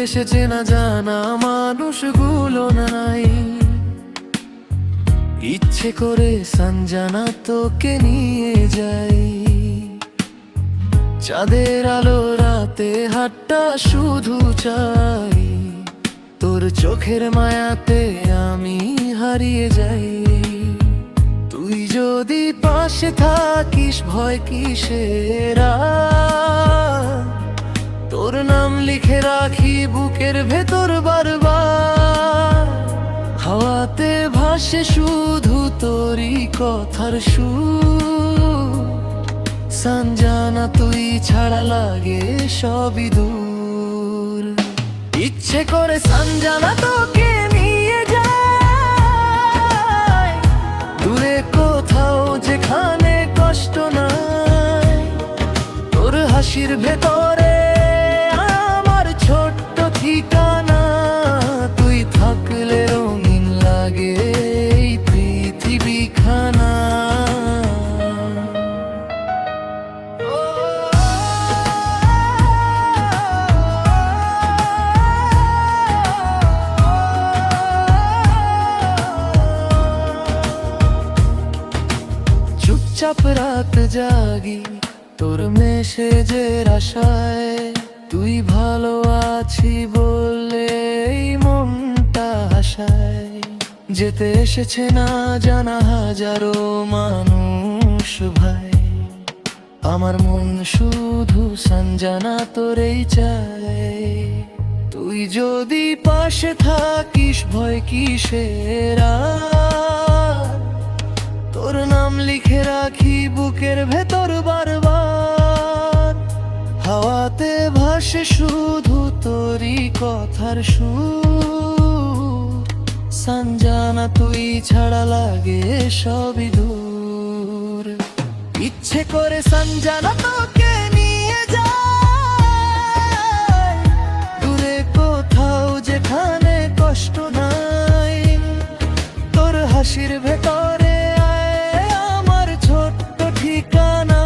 দেশে চেনা জানা মানুষগুলো নাই। ইচ্ছে করে সঞ্জানা তোকে নিয়ে যাই, চাঁদের আলো রাতে হাতটা শুধু চাই, তোর চোখের মায়াতে আমি হারিয়ে যাই। তুই যদি পাশে থাকিস ভয় কিসের, তোর নাম লিখে রাখি বুকের ভেতর বারবার। হাওয়াতে ভাসে শুধু তোরই কথার সুর, সঞ্জানা তুই ছাড়া লাগে সবই দূর। ইচ্ছে করে সঞ্জানা তোকে নিয়ে যাই, দূরে কোথাও যেখানে কষ্ট নাই। তোর হাসির ভেতরে আমার ছোট্ট ঠিকানা, তুই থাকলে রঙিন লাগে এই পৃথিবীখানা। চুপচাপ রাত জাগি তোর মেসেজের আশায়, তুই ভালো আছি বললে এই মনটা হাসায়। যেতে এসেছে না জানা হাজারো মানুষ ভাই, আমার মন শুধু সঞ্জানা তোরেই চায়। তুই যদি পাশে থাকিস ভয় কিসের, তোর নাম লিখে রাখি বুকের ভেতর বারবার। হাওয়াতে ভাসে শুধু তোরই কথার সুর, সঞ্জানা তুই ছাড়া লাগে সবই দূর। ইচ্ছে করে সঞ্জানা তোকে নিয়ে যাই, দূরে কোথাও যেখানে কষ্ট নাই। তোর হাসির ভেতরে আমার ছোট্ট ঠিকানা,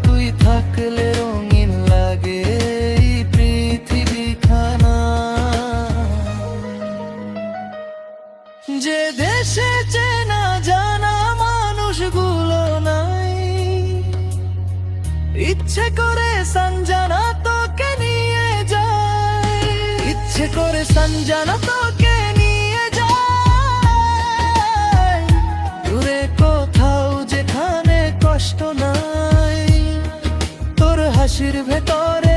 তুই থাকলে রঙিন লাগে এই পৃথিবীখানা। যে দেশে চেনা জানা মানুষগুলো নাই, ইচ্ছে করে সঞ্জানা তোকে নিয়ে যাই, ইচ্ছে করে সঞ্জানা তোকে নিয়ে যাই, দূরে কোথাও যেখানে কষ্ট নাই। তোর হাসির ভেতরে